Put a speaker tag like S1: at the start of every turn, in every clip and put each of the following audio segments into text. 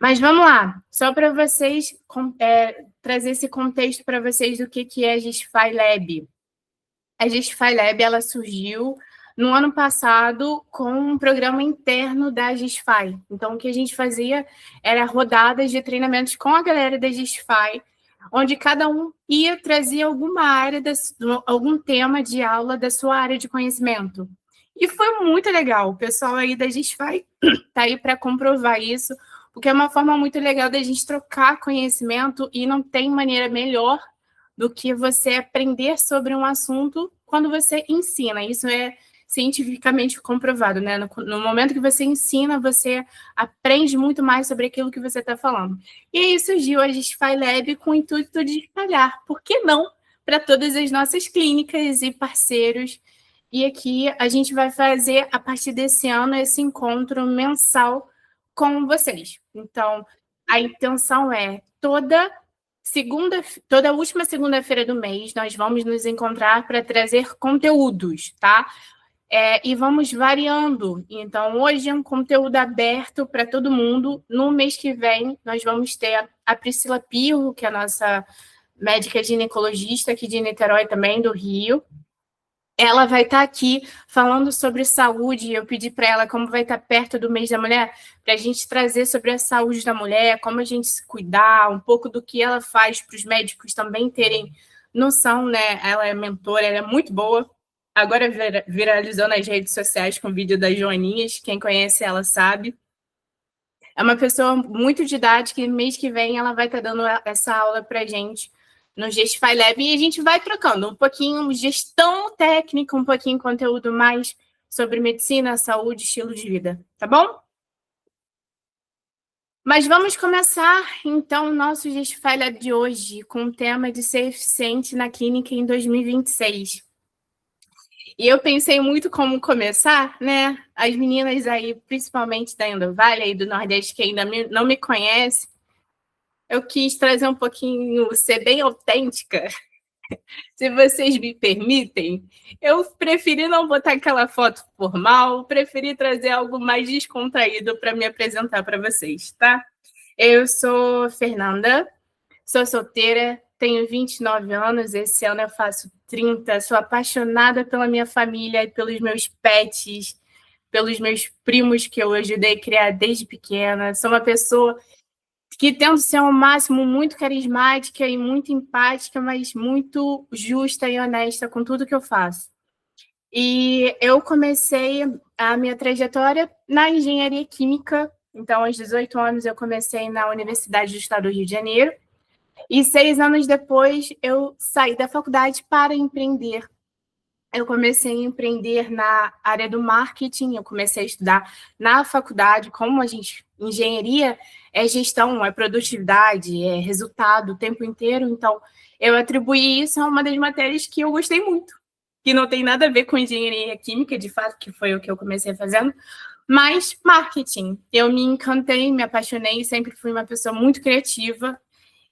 S1: Mas vamos lá, só para vocês trazer esse contexto para vocês do que é a Justify Lab. A Justify Lab ela surgiu no ano passado com um programa interno da Justify. Então, o que a gente fazia era rodadas de treinamentos com a galera da Justify, onde cada um ia trazer alguma área, algum tema de aula da sua área de conhecimento. E foi muito legal. O pessoal aí da Justify está aí para comprovar isso, porque é uma forma muito legal da gente trocar conhecimento e não tem maneira melhor do que você aprender sobre um assunto quando você ensina. Isso é cientificamente comprovado, né? No momento que você ensina, você aprende muito mais sobre aquilo que você está falando. E aí surgiu a Justify Lab com o intuito de espalhar, por que não, para todas as nossas clínicas e parceiros. E aqui a gente vai fazer, a partir desse ano, esse encontro mensal com vocês. Então, a intenção é toda última segunda-feira do mês, nós vamos nos encontrar para trazer conteúdos, tá? E vamos variando. Então, hoje é um conteúdo aberto para todo mundo. No mês que vem, nós vamos ter a Priscila Pirro, que é a nossa médica ginecologista aqui de Niterói também, do Rio. Ela vai estar aqui falando sobre saúde. Eu pedi para ela, como vai estar perto do mês da mulher, para a gente trazer sobre a saúde da mulher, como a gente se cuidar, um pouco do que ela faz para os médicos também terem noção, né? Ela é mentora, ela é muito boa. Agora viralizou nas redes sociais com o vídeo das Joaninhas, quem conhece ela sabe. É uma pessoa muito didática e mês que vem ela vai estar dando essa aula para a gente no Justify Lab, e a gente vai trocando um pouquinho gestão técnica, um pouquinho conteúdo mais sobre medicina, saúde, estilo de vida, tá bom? Mas vamos começar, então, o nosso Justify Lab de hoje com o tema de ser eficiente na clínica em 2026. E eu pensei muito como começar, né? As meninas aí, principalmente da Endovale, aí do Nordeste, que ainda não me conhecem, eu quis trazer um pouquinho, ser bem autêntica, se vocês me permitem. Eu preferi não botar aquela foto formal, preferi trazer algo mais descontraído para me apresentar para vocês, tá? Eu sou Fernanda, sou solteira, tenho 29 anos, esse ano eu faço 30, sou apaixonada pela minha família e pelos meus pets, pelos meus primos que eu ajudei a criar desde pequena. Sou uma pessoa que tento ser ao máximo muito carismática e muito empática, mas muito justa e honesta com tudo que eu faço. E eu comecei a minha trajetória na engenharia química. Então, aos 18 anos, eu comecei na Universidade do Estado do Rio de Janeiro. E 6 anos depois, eu saí da faculdade para empreender. Eu comecei a empreender na área do marketing, eu comecei a estudar na faculdade, engenharia é gestão, é produtividade, é resultado o tempo inteiro, então eu atribuí isso a uma das matérias que eu gostei muito, que não tem nada a ver com engenharia química, de fato, que foi o que eu comecei fazendo, mas marketing. Eu me encantei, me apaixonei, sempre fui uma pessoa muito criativa,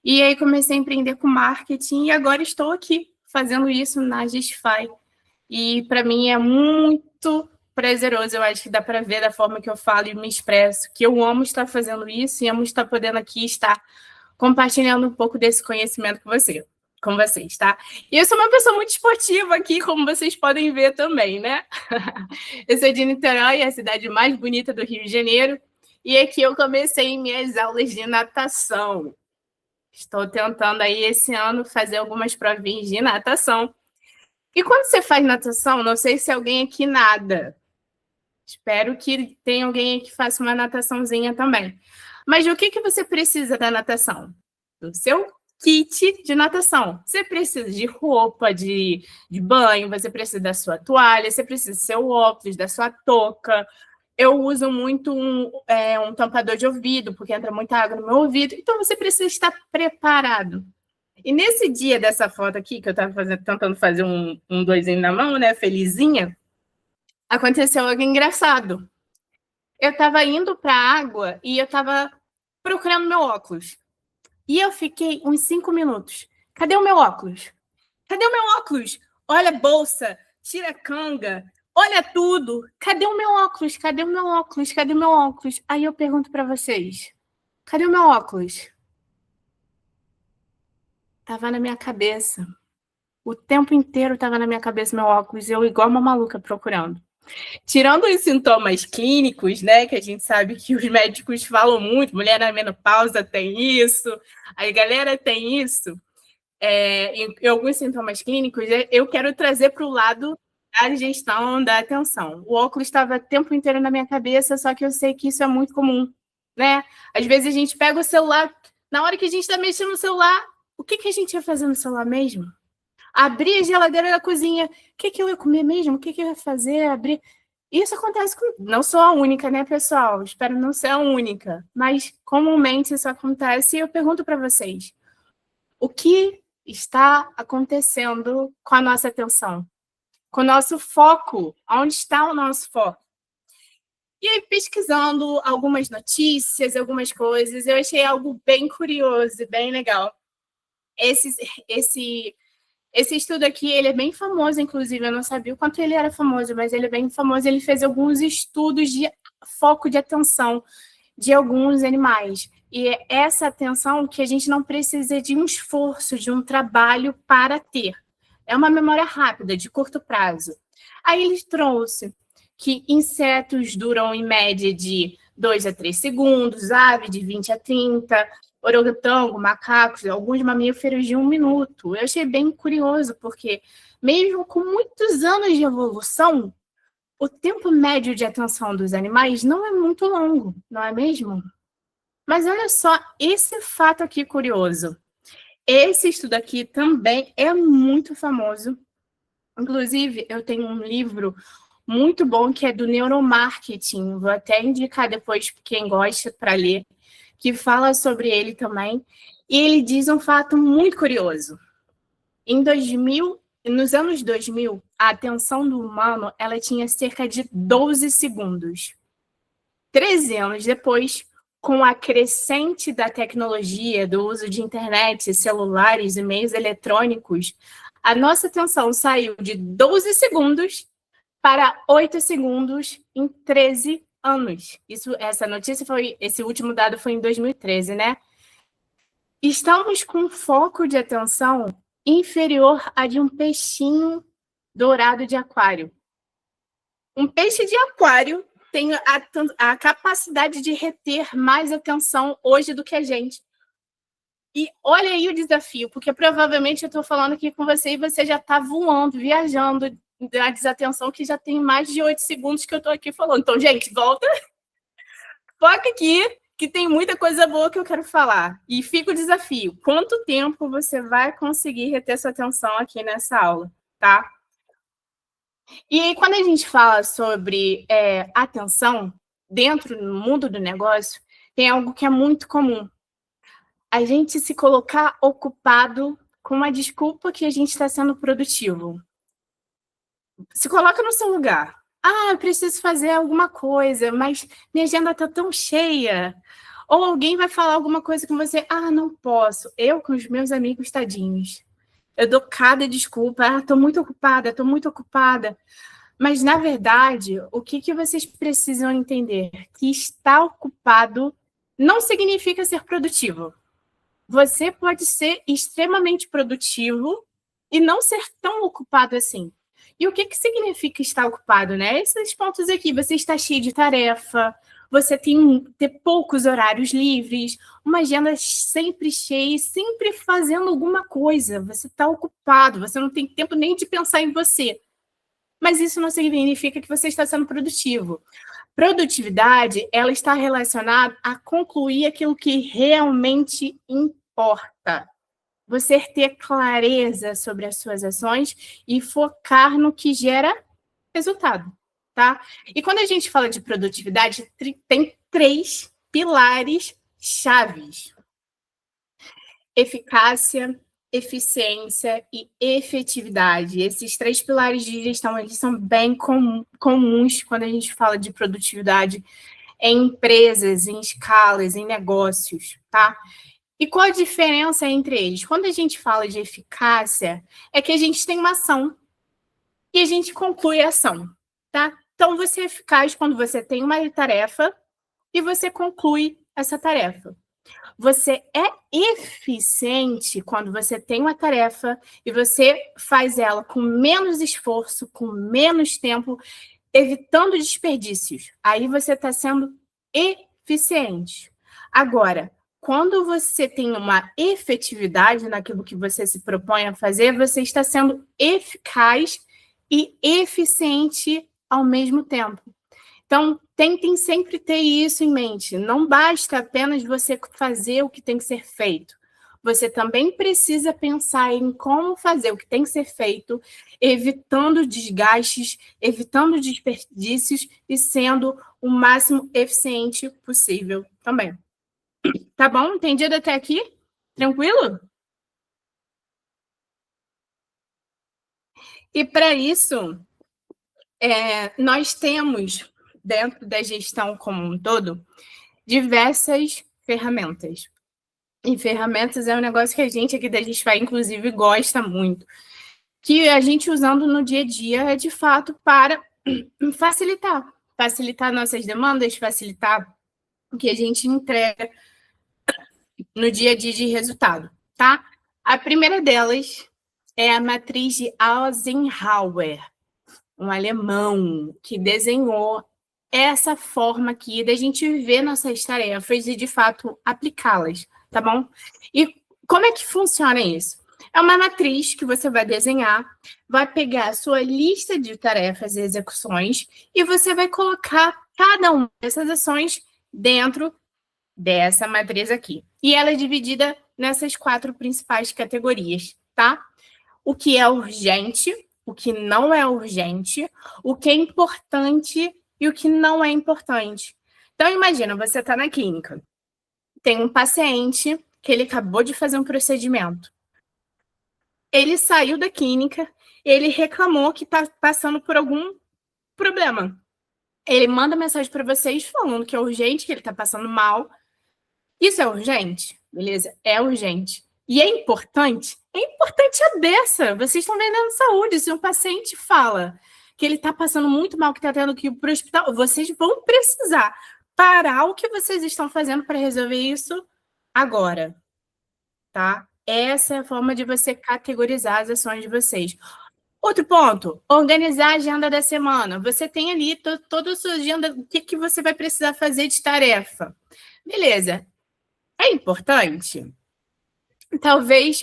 S1: e aí comecei a empreender com marketing, e agora estou aqui fazendo isso na Justify. E para mim é muito prazeroso, eu acho que dá para ver da forma que eu falo e me expresso, que eu amo estar fazendo isso e amo estar podendo aqui estar compartilhando um pouco desse conhecimento com vocês, tá? E eu sou uma pessoa muito esportiva aqui, como vocês podem ver também, né? Eu sou de Niterói, a cidade mais bonita do Rio de Janeiro, e aqui eu comecei minhas aulas de natação. Estou tentando aí esse ano fazer algumas provinhas de natação. E quando você faz natação, não sei se alguém aqui nada. Espero que tenha alguém aqui que faça uma nataçãozinha também. Mas o que você precisa da natação? Do seu kit de natação. Você precisa de roupa, de banho, você precisa da sua toalha, você precisa do seu óculos, da sua touca. Eu uso muito um tampador de ouvido, porque entra muita água no meu ouvido. Então, você precisa estar preparado. E nesse dia dessa foto aqui, que eu estava tentando fazer um doisinho na mão, né, felizinha, aconteceu algo engraçado. Eu estava indo para a água e eu estava procurando meu óculos. E eu fiquei uns 5 minutos. Cadê o meu óculos? Cadê o meu óculos? Olha a bolsa, tira a canga, olha tudo. Cadê o meu óculos? Cadê o meu óculos? Cadê o meu óculos? Aí eu pergunto para vocês, Cadê o meu óculos? Tava na minha cabeça. O tempo inteiro tava na minha cabeça meu óculos, eu igual uma maluca procurando. Tirando os sintomas clínicos, né, que a gente sabe que os médicos falam muito, mulher na menopausa tem isso, a galera tem isso, em alguns sintomas clínicos, eu quero trazer para o lado da gestão da atenção. O óculos estava o tempo inteiro na minha cabeça, só que eu sei que isso é muito comum, né? Às vezes a gente pega o celular, na hora que a gente está mexendo no celular, o que a gente ia fazer no celular mesmo? Abrir a geladeira da cozinha, o que eu ia comer mesmo? O que eu ia fazer? Abrir. Isso acontece com. Não sou a única, né, pessoal? Espero não ser a única. Mas comumente isso acontece e eu pergunto para vocês: o que está acontecendo com a nossa atenção? Com o nosso foco? Onde está o nosso foco? E aí, pesquisando algumas notícias, algumas coisas, eu achei algo bem curioso, bem legal. Esse, esse Esse estudo aqui, ele é bem famoso, inclusive, eu não sabia o quanto ele era famoso, mas ele é bem famoso, ele fez alguns estudos de foco de atenção de alguns animais. E é essa atenção que a gente não precisa de um esforço, de um trabalho para ter. É uma memória rápida, de curto prazo. Aí ele trouxe que insetos duram em média de 2 a 3 segundos, ave de 20 a 30, orangotango, macacos, alguns mamíferos de 1 minuto. Eu achei bem curioso, porque mesmo com muitos anos de evolução, o tempo médio de atenção dos animais não é muito longo, não é mesmo? Mas olha só esse fato aqui curioso. Esse estudo aqui também é muito famoso. Inclusive, eu tenho um livro muito bom que é do neuromarketing. Vou até indicar depois para quem gosta para ler, que fala sobre ele também. E ele diz um fato muito curioso. Nos anos 2000, a atenção do humano ela tinha cerca de 12 segundos. 13 anos depois, com a crescente da tecnologia, do uso de internet, celulares e meios eletrônicos, a nossa atenção saiu de 12 segundos para 8 segundos em 13 anos. Esse último dado foi em 2013, né? Estamos com um foco de atenção inferior a de um peixinho dourado de aquário. Um peixe de aquário tem a capacidade de reter mais atenção hoje do que a gente. E olha aí o desafio, porque provavelmente eu estou falando aqui com você e você já está voando, viajando da desatenção, que já tem mais de 8 segundos que eu estou aqui falando. Então, gente, volta, foca aqui, que tem muita coisa boa que eu quero falar. E fica o desafio. Quanto tempo você vai conseguir reter sua atenção aqui nessa aula, tá? E aí, quando a gente fala sobre atenção, dentro do mundo do negócio, tem algo que é muito comum. A gente se colocar ocupado com uma desculpa que a gente está sendo produtivo. Se coloca no seu lugar. Ah, eu preciso fazer alguma coisa, mas minha agenda está tão cheia. Ou alguém vai falar alguma coisa com você. Ah, não posso. Eu com os meus amigos tadinhos. Eu dou cada desculpa. Ah, estou muito ocupada, estou muito ocupada. Mas, na verdade, o que vocês precisam entender? Que estar ocupado não significa ser produtivo. Você pode ser extremamente produtivo e não ser tão ocupado assim. E o que significa estar ocupado, né? Esses pontos aqui, você está cheio de tarefa, você ter poucos horários livres, uma agenda sempre cheia, sempre fazendo alguma coisa. Você está ocupado, você não tem tempo nem de pensar em você. Mas isso não significa que você está sendo produtivo. Produtividade, ela está relacionada a concluir aquilo que realmente importa. Você ter clareza sobre as suas ações e focar no que gera resultado, tá? E quando a gente fala de produtividade, tem 3 pilares chaves: eficácia, eficiência e efetividade. Esses 3 pilares de gestão, eles são bem comuns quando a gente fala de produtividade em empresas, em escalas, em negócios, tá? E qual a diferença entre eles? Quando a gente fala de eficácia, é que a gente tem uma ação e a gente conclui a ação, tá? Então, você é eficaz quando você tem uma tarefa e você conclui essa tarefa. você é eficiente quando você tem uma tarefa e você faz ela com menos esforço, com menos tempo, evitando desperdícios. Aí você está sendo eficiente. Agora, quando você tem uma efetividade naquilo que você se propõe a fazer, você está sendo eficaz e eficiente ao mesmo tempo. Então, tentem sempre ter isso em mente. Não basta apenas você fazer o que tem que ser feito. Você também precisa pensar em como fazer o que tem que ser feito, evitando desgastes, evitando desperdícios e sendo o máximo eficiente possível também. Tá bom? Entendido até aqui? Tranquilo? E para isso, nós temos, dentro da gestão como um todo, diversas ferramentas. E ferramentas é um negócio que a gente aqui da Gente Vai, inclusive, gosta muito. Que a gente usando no dia a dia é, de fato, para facilitar. Facilitar nossas demandas, facilitar o que a gente entrega no dia a dia de resultado, tá? A primeira delas é a matriz de Eisenhower, um alemão que desenhou essa forma aqui da gente ver nossas tarefas e, de fato, aplicá-las, tá bom? E como é que funciona isso? É uma matriz que você vai desenhar, vai pegar a sua lista de tarefas e execuções e você vai colocar cada uma dessas ações dentro dessa matriz aqui. E ela é dividida nessas 4 principais categorias, tá? O que é urgente, o que não é urgente, o que é importante e o que não é importante. Então, imagina, você está na clínica, tem um paciente que ele acabou de fazer um procedimento. Ele saiu da clínica, ele reclamou que está passando por algum problema. Ele manda mensagem para vocês falando que é urgente, que ele está passando mal. Isso é urgente? Beleza, é urgente. E é importante? É importante a beça. Vocês estão vendendo saúde. Se um paciente fala que ele está passando muito mal, que está tendo que ir para o hospital, vocês vão precisar parar o que vocês estão fazendo para resolver isso agora, tá? Essa é a forma de você categorizar as ações de vocês. Outro ponto, organizar a agenda da semana. Você tem ali toda a sua agenda, o que você vai precisar fazer de tarefa. Beleza. É importante? Talvez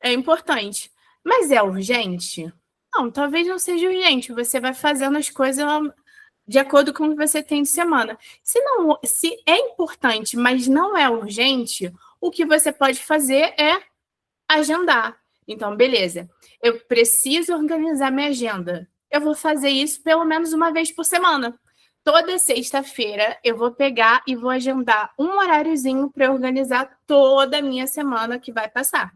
S1: é importante. Mas é urgente? Não, talvez não seja urgente. Você vai fazendo as coisas de acordo com o que você tem de semana. Se é importante, mas não é urgente, o que você pode fazer é agendar. Então, beleza. Eu preciso organizar minha agenda. Eu vou fazer isso pelo menos uma vez por semana. Toda sexta-feira eu vou pegar e vou agendar um horáriozinho para organizar toda a minha semana que vai passar.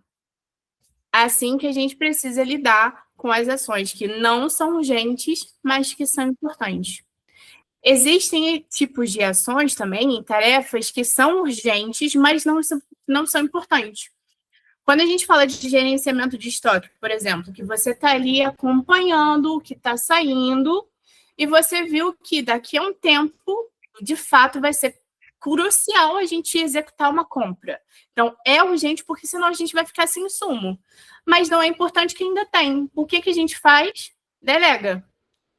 S1: Assim que a gente precisa lidar com as ações que não são urgentes, mas que são importantes. Existem tipos de ações também, tarefas que são urgentes, mas não são importantes. Quando a gente fala de gerenciamento de estoque, por exemplo, que você está ali acompanhando o que está saindo e você viu que daqui a um tempo, de fato, vai ser crucial a gente executar uma compra. Então, é urgente porque senão a gente vai ficar sem insumo. Mas não é importante que ainda tem. O que a gente faz? Delega.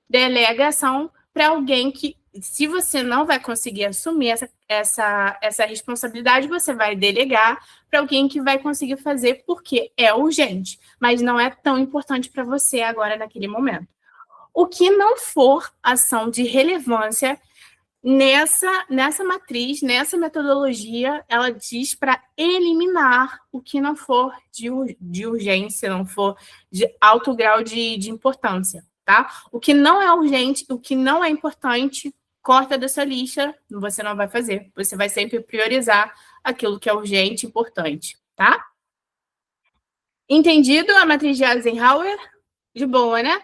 S1: Delega a ação para alguém que, se você não vai conseguir assumir essa responsabilidade, você vai delegar para alguém que vai conseguir fazer porque é urgente, mas não é tão importante para você agora naquele momento. O que não for ação de relevância nessa matriz, nessa metodologia, ela diz para eliminar o que não for de urgência, não for de alto grau de importância, tá? O que não é urgente, o que não é importante, corta da sua lista, você não vai fazer. Você vai sempre priorizar aquilo que é urgente e importante, tá? Entendido a matriz de Eisenhower? De boa, né?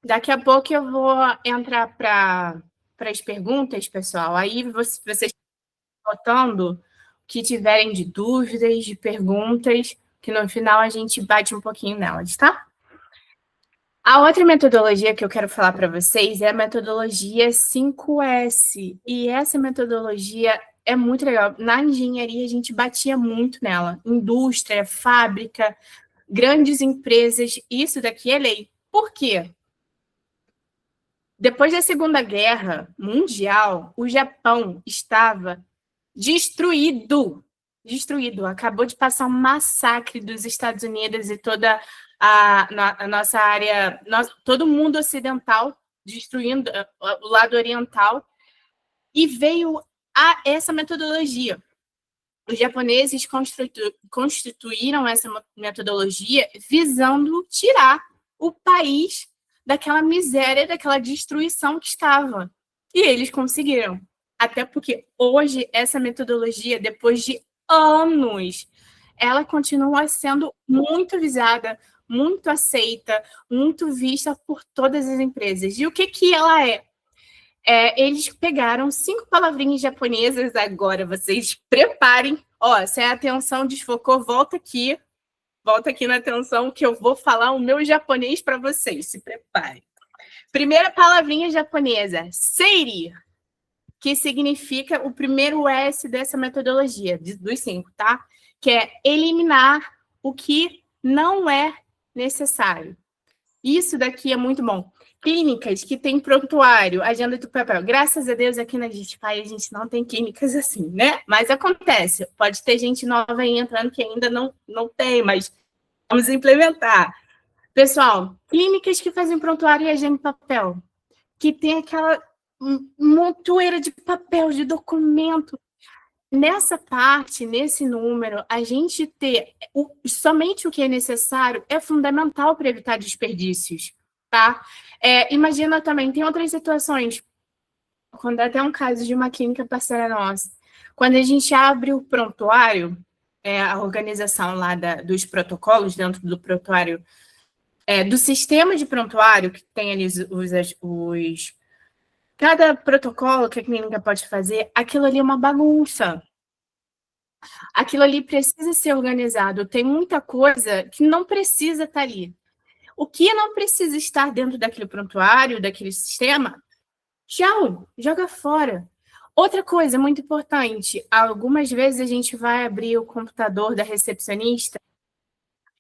S1: Daqui a pouco eu vou entrar para as perguntas, pessoal. Aí vocês botando que tiverem de dúvidas, de perguntas, que no final a gente bate um pouquinho nelas, tá? A outra metodologia que eu quero falar para vocês é a metodologia 5S. E essa metodologia é muito legal. Na engenharia, a gente batia muito nela. Indústria, fábrica, grandes empresas, isso daqui é lei. Por quê? Depois da Segunda Guerra Mundial, o Japão estava destruído. Destruído. Acabou de passar um massacre dos Estados Unidos e toda a nossa área, todo mundo ocidental, destruindo o lado oriental, e veio essa metodologia. Os japoneses constituíram essa metodologia visando tirar o país daquela miséria, daquela destruição que estava. E eles conseguiram. Até porque hoje essa metodologia, depois de anos, ela continua sendo muito visada, muito aceita, muito vista por todas as empresas. E o que ela é? Eles pegaram 5 palavrinhas japonesas, agora vocês preparem. Ó, se a atenção desfocou, volta aqui na atenção que eu vou falar o meu japonês para vocês, se preparem. Primeira palavrinha japonesa, seiri, que significa o primeiro S dessa metodologia, dos 5, tá? Que é eliminar o que não é necessário. Isso daqui é muito bom. Clínicas que tem prontuário, agenda do papel. Graças a Deus, aqui na Digify a gente não tem clínicas assim, né? Mas acontece. Pode ter gente nova aí entrando que ainda não tem, mas vamos implementar. Pessoal, clínicas que fazem prontuário e agenda de papel, que tem aquela montoeira de papel, de documento. Nessa parte, nesse número, a gente ter somente o que é necessário é fundamental para evitar desperdícios, tá? Imagina também, tem outras situações, quando até um caso de uma clínica parceira nossa, quando a gente abre o prontuário, a organização lá dos protocolos, dentro do prontuário, do sistema de prontuário, que tem ali cada protocolo que a clínica pode fazer, aquilo ali é uma bagunça. Aquilo ali precisa ser organizado. Tem muita coisa que não precisa estar ali. O que não precisa estar dentro daquele prontuário, daquele sistema, tchau, joga fora. Outra coisa muito importante, algumas vezes a gente vai abrir o computador da recepcionista,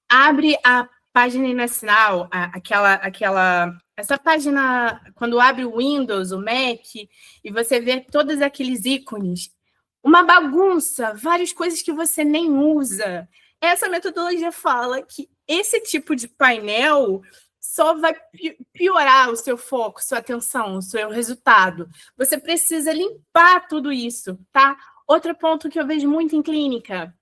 S1: abre a página nacional, essa página, quando abre o Windows, o Mac, e você vê todos aqueles ícones, uma bagunça, várias coisas que você nem usa. Essa metodologia fala que esse tipo de painel só vai piorar o seu foco, sua atenção, o seu resultado. Você precisa limpar tudo isso, tá? Outro ponto que eu vejo muito em clínica,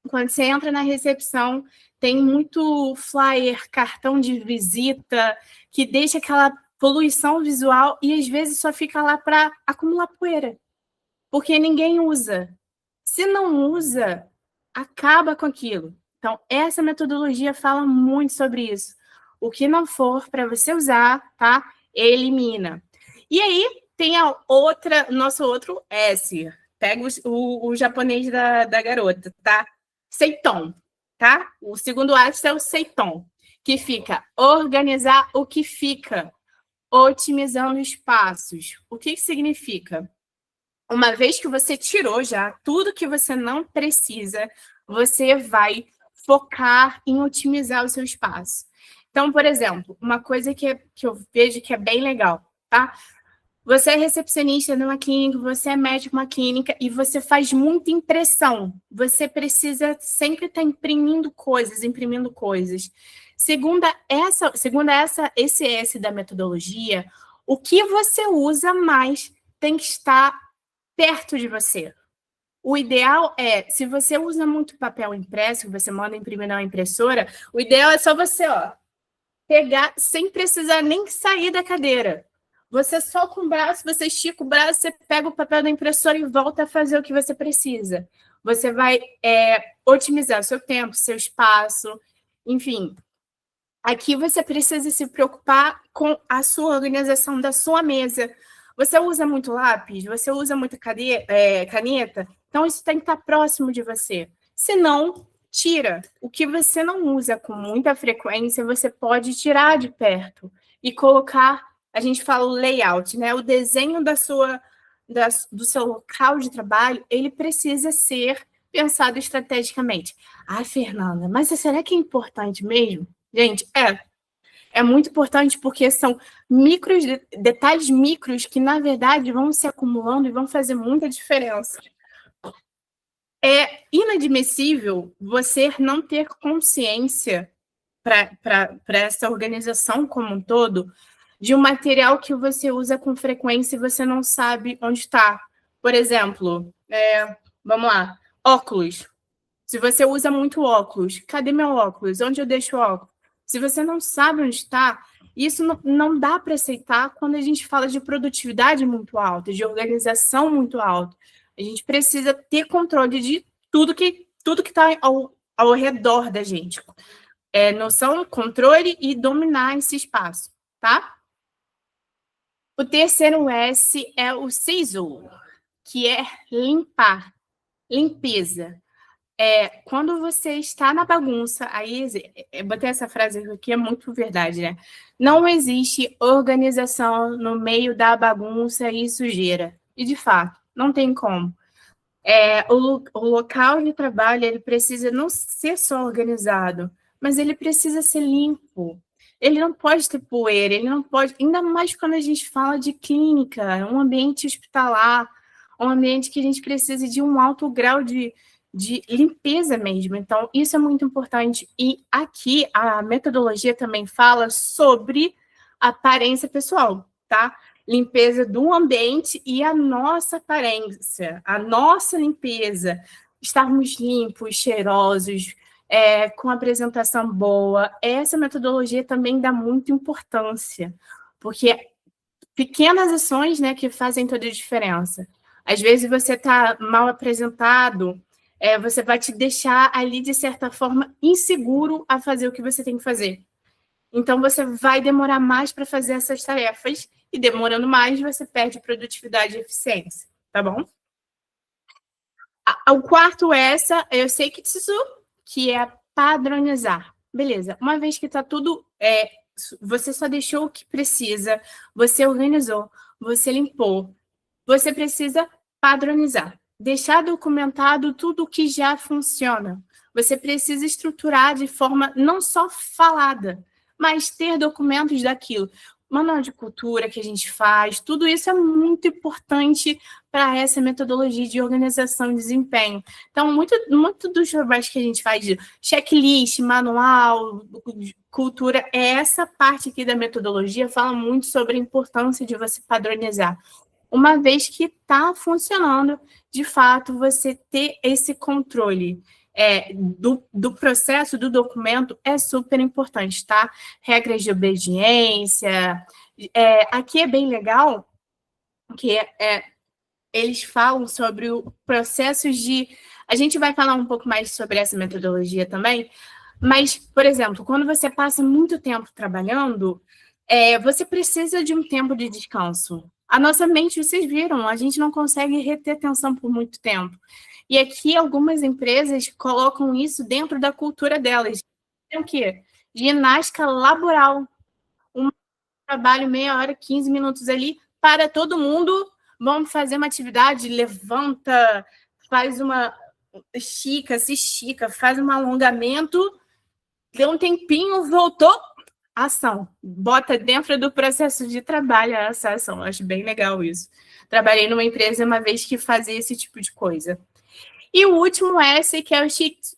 S1: quando você entra na recepção, tem muito flyer, cartão de visita, que deixa aquela poluição visual e às vezes só fica lá para acumular poeira, porque ninguém usa. Se não usa, acaba com aquilo. Então, essa metodologia fala muito sobre isso. O que não for para você usar, tá? Elimina. E aí, tem nosso outro S. Pega o japonês da garota, tá? Seiton, tá? O segundo S é o Seiton, que fica organizar o que fica, otimizando espaços. O que significa? Uma vez que você tirou já tudo que você não precisa, você vai focar em otimizar o seu espaço. Então, por exemplo, uma coisa que eu vejo que é bem legal, tá? Você é recepcionista numa clínica, você é médico numa clínica e você faz muita impressão. Você precisa sempre estar imprimindo coisas. Segundo esse S da metodologia, o que você usa mais tem que estar perto de você. O ideal é, se você usa muito papel impresso, você manda imprimir na impressora, o ideal é só você, pegar sem precisar nem sair da cadeira. Você só com o braço, você estica o braço, você pega o papel da impressora e volta a fazer o que você precisa. Você vai otimizar seu tempo, seu espaço, enfim. Aqui você precisa se preocupar com a sua organização da sua mesa. Você usa muito lápis? Você usa muita caneta? Então, isso tem que estar próximo de você. Se não, tira. O que você não usa com muita frequência, você pode tirar de perto e colocar, a gente fala o layout, né? O desenho da sua do seu local de trabalho, ele precisa ser pensado estrategicamente. Ah, Fernanda, mas será que é importante mesmo? Gente, é muito importante porque são detalhes micros que, na verdade, vão se acumulando e vão fazer muita diferença. É inadmissível você não ter consciência para essa organização como um todo de um material que você usa com frequência e você não sabe onde está. Por exemplo, vamos lá, óculos. Se você usa muito óculos, cadê meu óculos? Onde eu deixo o óculos? Se você não sabe onde está, isso não dá para aceitar quando a gente fala de produtividade muito alta, de organização muito alta. A gente precisa ter controle de tudo que está ao redor da gente. Noção, controle e dominar esse espaço, tá? O terceiro S é o SISU, que é limpar, limpeza. Quando você está na bagunça, aí eu botei essa frase aqui, é muito verdade, né? Não existe organização no meio da bagunça e sujeira. E, de fato, não tem como. O local de trabalho, ele precisa não ser só organizado, mas ele precisa ser limpo. Ele não pode ter poeira, ele não pode, ainda mais quando a gente fala de clínica, um ambiente hospitalar, um ambiente que a gente precisa de um alto grau de limpeza mesmo. Então, isso é muito importante. E aqui a metodologia também fala sobre aparência pessoal, tá? Limpeza do ambiente e a nossa aparência, a nossa limpeza, estarmos limpos, cheirosos, com apresentação boa. Essa metodologia também dá muita importância, porque pequenas ações, né, que fazem toda a diferença. Às vezes você está mal apresentado, você vai te deixar ali, de certa forma, inseguro a fazer o que você tem que fazer. Então, você vai demorar mais para fazer essas tarefas, e demorando mais, você perde produtividade e eficiência, tá bom? O quarto eu sei que é padronizar. Beleza, uma vez que está tudo, você só deixou o que precisa, você organizou, você limpou, você precisa padronizar. Deixar documentado tudo o que já funciona. Você precisa estruturar de forma não só falada, mas ter documentos daquilo. Manual de cultura que a gente faz, tudo isso é muito importante para essa metodologia de organização e desempenho. Então, muito dos trabalhos que a gente faz de checklist, manual, cultura, essa parte aqui da metodologia fala muito sobre a importância de você padronizar. Uma vez que está funcionando, de fato, você ter esse controle do processo, do documento, é super importante, tá? Regras de obediência. Aqui é bem legal que eles falam sobre o processo de... A gente vai falar um pouco mais sobre essa metodologia também, mas, por exemplo, quando você passa muito tempo trabalhando, você precisa de um tempo de descanso. A nossa mente, vocês viram, a gente não consegue reter atenção por muito tempo. E aqui algumas empresas colocam isso dentro da cultura delas. Tem o quê? Ginástica laboral. Um trabalho meia hora, 15 minutos ali, para todo mundo, vamos fazer uma atividade, levanta, faz uma estica, se estica, faz um alongamento, deu um tempinho, voltou, ação. Bota dentro do processo de trabalho essa ação. Acho bem legal isso. Trabalhei numa empresa uma vez que fazia esse tipo de coisa. E o último S, que é o Shitsuki,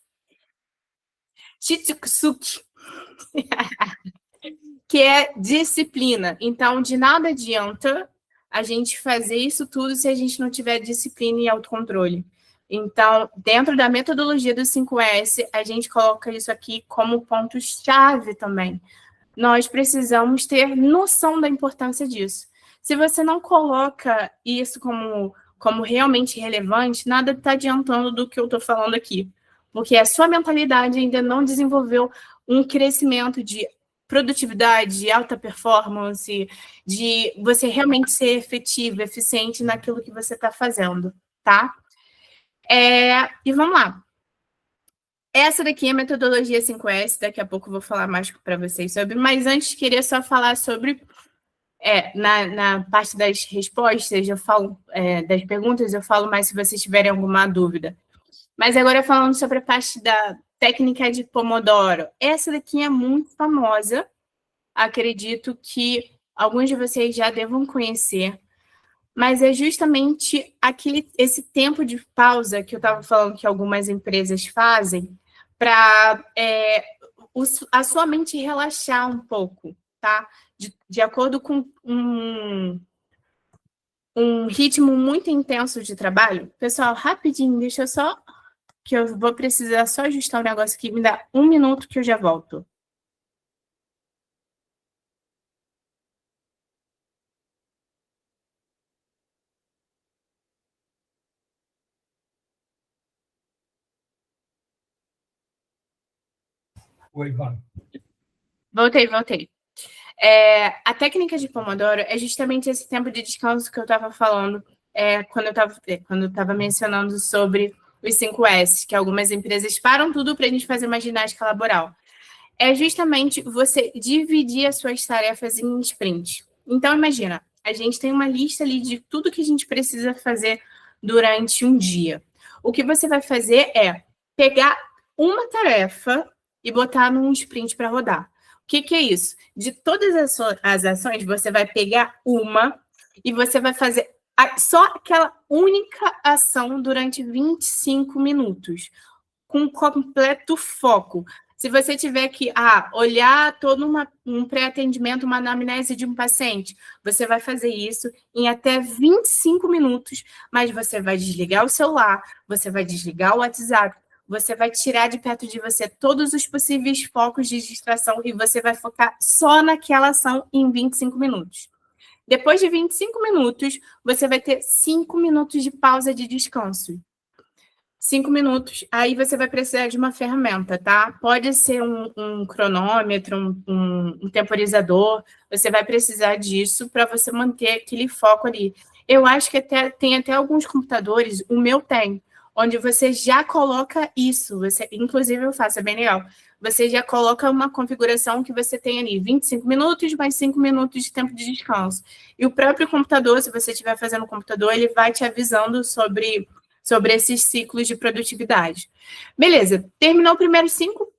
S1: que é disciplina. Então, de nada adianta a gente fazer isso tudo se a gente não tiver disciplina e autocontrole. Então, dentro da metodologia do 5S, a gente coloca isso aqui como ponto-chave também. Nós precisamos ter noção da importância disso. Se você não coloca isso como realmente relevante, nada está adiantando do que eu estou falando aqui. Porque a sua mentalidade ainda não desenvolveu um crescimento de produtividade, de alta performance, de você realmente ser efetivo, eficiente naquilo que você está fazendo, tá? E vamos lá. Essa daqui é a metodologia 5S, daqui a pouco eu vou falar mais para vocês sobre, mas antes queria só falar sobre Na parte das respostas, eu falo, das perguntas, eu falo mais se vocês tiverem alguma dúvida. Mas agora falando sobre a parte da técnica de Pomodoro. Essa daqui é muito famosa. Acredito que alguns de vocês já devam conhecer. Mas é justamente esse tempo de pausa que eu estava falando que algumas empresas fazem para a sua mente relaxar um pouco, tá? De acordo com um ritmo muito intenso de trabalho. Pessoal, rapidinho, deixa eu só, que eu vou precisar só ajustar um negócio aqui, me dá 1 minuto que eu já volto.
S2: Oi, Ivan.
S1: Voltei. A técnica de Pomodoro é justamente esse tempo de descanso que eu estava falando quando eu estava mencionando sobre os 5S, que algumas empresas param tudo para a gente fazer uma ginástica laboral. É justamente você dividir as suas tarefas em sprints. Então, imagina, a gente tem uma lista ali de tudo que a gente precisa fazer durante um dia. O que você vai fazer é pegar uma tarefa e botar num sprint para rodar. O que é isso? De todas as ações, você vai pegar uma e você vai fazer só aquela única ação durante 25 minutos, com completo foco. Se você tiver que olhar todo um pré-atendimento, uma anamnese de um paciente, você vai fazer isso em até 25 minutos, mas você vai desligar o celular, você vai desligar o WhatsApp, você vai tirar de perto de você todos os possíveis focos de distração e você vai focar só naquela ação em 25 minutos. Depois de 25 minutos, você vai ter 5 minutos de pausa de descanso. 5 minutos, aí você vai precisar de uma ferramenta, tá? Pode ser um cronômetro, um temporizador, você vai precisar disso para você manter aquele foco ali. Eu acho que tem até alguns computadores, o meu tem, onde você já coloca isso, inclusive eu faço, é bem legal. Você já coloca uma configuração que você tem ali 25 minutos mais 5 minutos de tempo de descanso. E o próprio computador, se você estiver fazendo no computador, ele vai te avisando sobre esses ciclos de produtividade. Beleza, terminou o primeiro ciclo,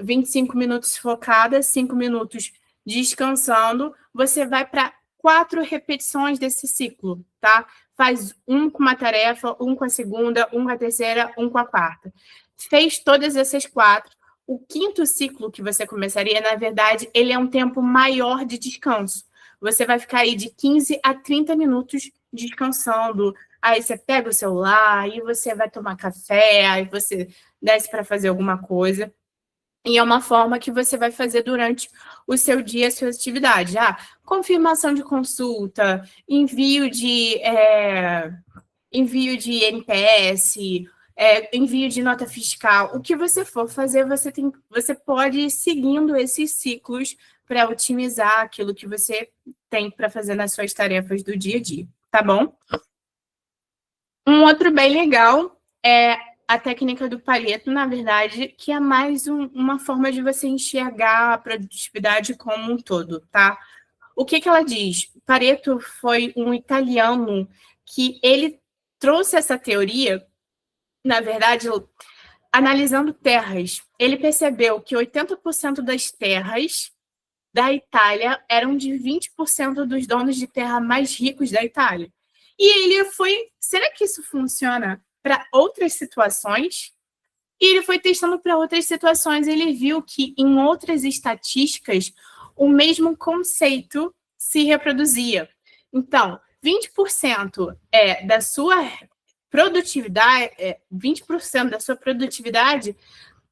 S1: 25 minutos focada, 5 minutos descansando, você vai para 4 repetições desse ciclo, tá? Faz um com uma tarefa, um com a segunda, um com a terceira, um com a quarta. Fez todas essas 4. O quinto ciclo que você começaria, na verdade, ele é um tempo maior de descanso. Você vai ficar aí de 15 a 30 minutos descansando. Aí você pega o celular, aí você vai tomar café, aí você desce para fazer alguma coisa. E é uma forma que você vai fazer durante o seu dia, as suas atividades. Confirmação de consulta, envio de NPS, envio de nota fiscal. O que você for fazer, você pode ir seguindo esses ciclos para otimizar aquilo que você tem para fazer nas suas tarefas do dia a dia, tá bom? Um outro bem legal é a técnica do Pareto, na verdade, que é mais uma forma de você enxergar a produtividade como um todo, tá? O que ela diz? Pareto foi um italiano que ele trouxe essa teoria, na verdade, analisando terras. Ele percebeu que 80% das terras da Itália eram de 20% dos donos de terra mais ricos da Itália. E ele será que isso funciona para outras situações? E ele foi testando para outras situações. Ele viu que em outras estatísticas o mesmo conceito se reproduzia. Então, 20% da sua produtividade, 20% da sua produtividade,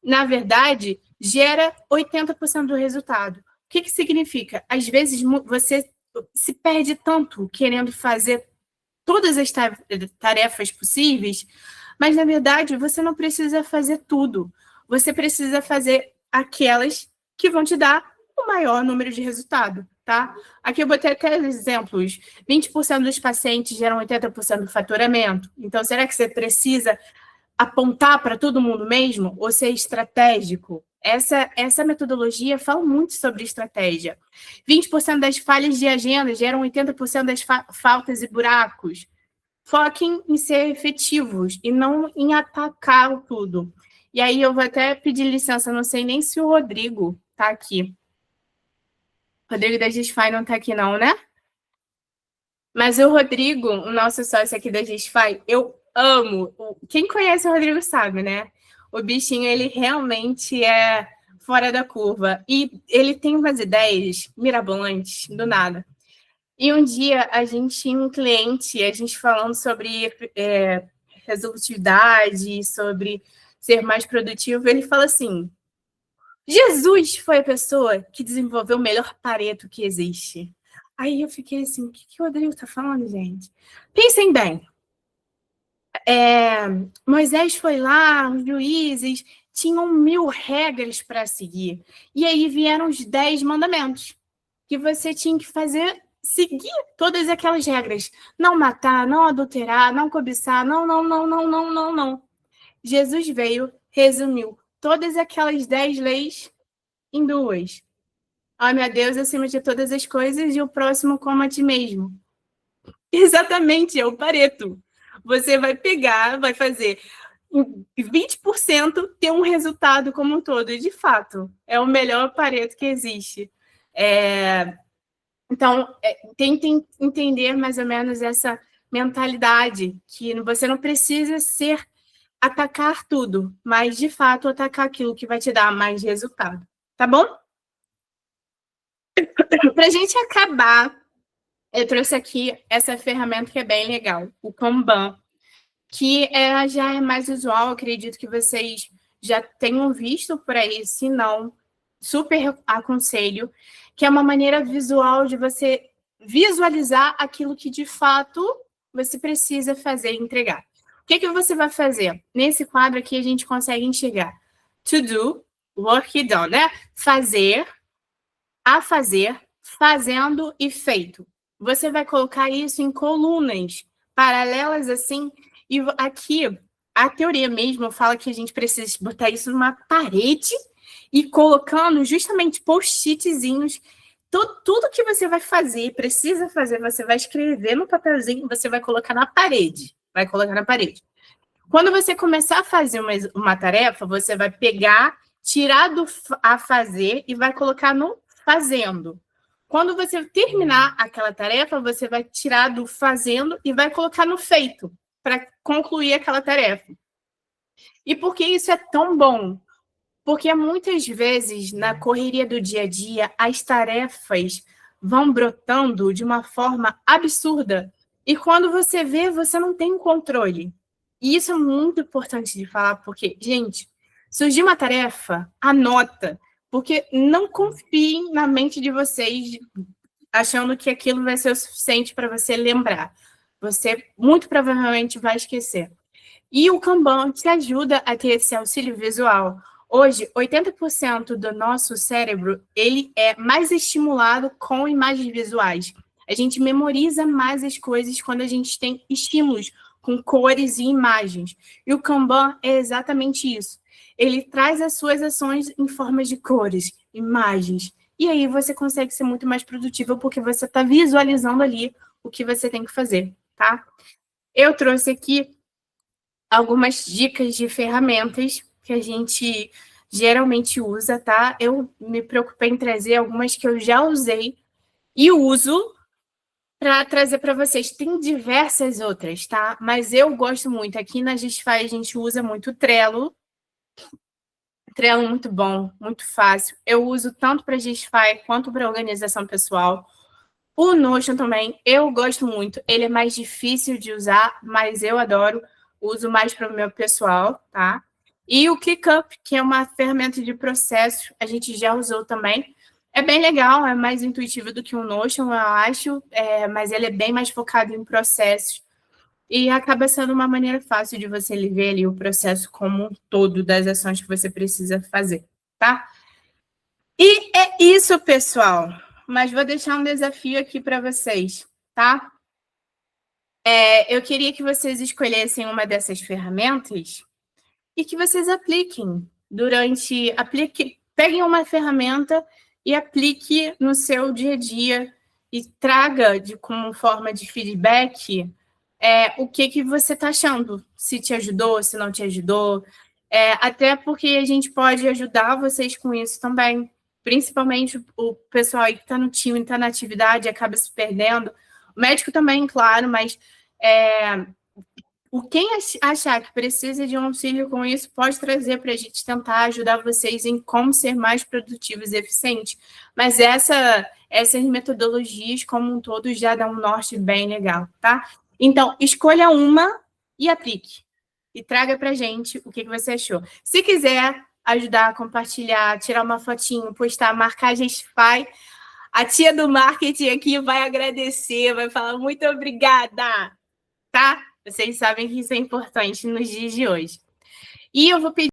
S1: na verdade, gera 80% do resultado. O que significa? Às vezes você se perde tanto querendo fazer todas as tarefas possíveis, mas, na verdade, você não precisa fazer tudo. Você precisa fazer aquelas que vão te dar o maior número de resultado, tá? Aqui eu botei até exemplos. 20% dos pacientes geram 80% do faturamento. Então, será que você precisa apontar para todo mundo mesmo ou ser estratégico? Essa metodologia fala muito sobre estratégia. 20% das falhas de agenda geram 80% das faltas e buracos. Foquem em ser efetivos e não em atacar tudo. E aí eu vou até pedir licença, não sei nem se o Rodrigo está aqui. O Rodrigo da Gisfy não está aqui não, né? Mas o Rodrigo, o nosso sócio aqui da Gisfy, eu amo. Quem conhece o Rodrigo sabe, né? O bichinho, ele realmente é fora da curva. E ele tem umas ideias mirabolantes, do nada. E um dia a gente tinha um cliente, a gente falando sobre resolutividade, sobre ser mais produtivo, ele fala assim: Jesus foi a pessoa que desenvolveu o melhor Pareto que existe. Aí eu fiquei assim, o que o Rodrigo está falando, gente? Pensem bem. Moisés foi lá, os juízes tinham 1000 regras para seguir. E aí vieram os 10 mandamentos, que você tinha que fazer, seguir todas aquelas regras. Não matar, não adulterar, não cobiçar, não, não, não, não, não, não, não. Jesus veio, resumiu todas aquelas 10 leis em 2. Ame a Deus acima de todas as coisas e o próximo como a ti mesmo. Exatamente, é o Pareto. Você vai pegar, vai fazer 20% ter um resultado como um todo. E, de fato, é o melhor Pareto que existe. Então, tentem entender mais ou menos essa mentalidade, que você não precisa atacar tudo, mas, de fato, atacar aquilo que vai te dar mais resultado. Tá bom? Para a gente acabar, eu trouxe aqui essa ferramenta que é bem legal, o Kanban, que já é mais usual, acredito que vocês já tenham visto por aí, se não, super aconselho, que é uma maneira visual de você visualizar aquilo que, de fato, você precisa fazer e entregar. O que você vai fazer? Nesse quadro aqui, a gente consegue enxergar to do, work done, né? Fazer, a fazer, fazendo e feito. Você vai colocar isso em colunas paralelas assim, e aqui a teoria mesmo fala que a gente precisa botar isso numa parede e colocando justamente post-itzinhos. Tudo que você vai fazer, precisa fazer, você vai escrever no papelzinho, você vai colocar na parede. Vai colocar na parede. Quando você começar a fazer uma tarefa, você vai pegar, tirar do a fazer e vai colocar no fazendo. Quando você terminar aquela tarefa, você vai tirar do fazendo e vai colocar no feito, para concluir aquela tarefa. E por que isso é tão bom? Porque muitas vezes, na correria do dia a dia, as tarefas vão brotando de uma forma absurda. E quando você vê, você não tem controle. E isso é muito importante de falar, porque, gente, surgiu uma tarefa, anota. Porque não confiem na mente de vocês achando que aquilo vai ser o suficiente para você lembrar. Você muito provavelmente vai esquecer. E o Kanban te ajuda a ter esse auxílio visual. Hoje, 80% do nosso cérebro ele é mais estimulado com imagens visuais. A gente memoriza mais as coisas quando a gente tem estímulos com cores e imagens. E o Kanban é exatamente isso. Ele traz as suas ações em formas de cores, imagens. E aí você consegue ser muito mais produtivo porque você está visualizando ali o que você tem que fazer, tá? Eu trouxe aqui algumas dicas de ferramentas que a gente geralmente usa, tá? Eu me preocupei em trazer algumas que eu já usei e uso para trazer para vocês. Tem diversas outras, tá? Mas eu gosto muito. Aqui na Gisfy a gente usa muito o Trello. Trello muito bom, muito fácil. Eu uso tanto para Gisfy quanto para organização pessoal. O Notion também, eu gosto muito. Ele é mais difícil de usar, mas eu adoro. Uso mais para o meu pessoal, tá? E o ClickUp, que é uma ferramenta de processo, a gente já usou também. É bem legal, é mais intuitivo do que o Notion, eu acho, mas ele é bem mais focado em processos. E acaba sendo uma maneira fácil de você ver ali o processo como um todo das ações que você precisa fazer, tá? E é isso, pessoal. Mas vou deixar um desafio aqui para vocês, tá? Eu queria que vocês escolhessem uma dessas ferramentas e que vocês apliquem peguem uma ferramenta e aplique no seu dia a dia e traga como forma de feedback o que você está achando, se te ajudou, se não te ajudou, até porque a gente pode ajudar vocês com isso também, principalmente o pessoal aí que está no time, está na atividade, acaba se perdendo, o médico também, claro, mas quem achar que precisa de um auxílio com isso, pode trazer para a gente tentar ajudar vocês em como ser mais produtivos e eficientes. Mas essas metodologias, como um todo, já dão um norte bem legal, tá? Então, escolha uma e aplique. E traga para a gente o que você achou. Se quiser ajudar a compartilhar, tirar uma fotinho, postar, marcar a Gestify, a tia do marketing aqui vai agradecer, vai falar muito obrigada, tá? Vocês sabem que isso é importante nos dias de hoje. E eu vou pedir